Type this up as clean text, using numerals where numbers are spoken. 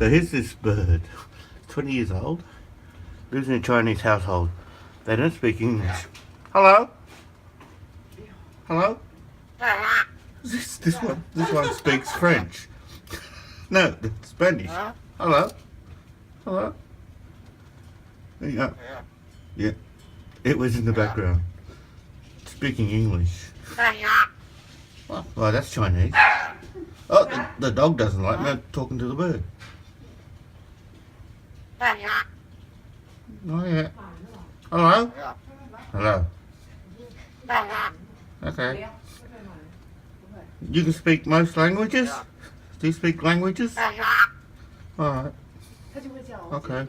So here's this bird, 20 years old, lives in a Chinese household. They don't speak English. Hello? Hello? This one speaks French. No, Spanish. Hello? Hello? There you go. Yeah, it was in the background. Speaking English. Well, that's Chinese. Oh, the dog doesn't like me talking to the bird. Oh, yeah. Hello? Hello. Okay. You can speak most languages? Do you speak languages? Alright. Okay.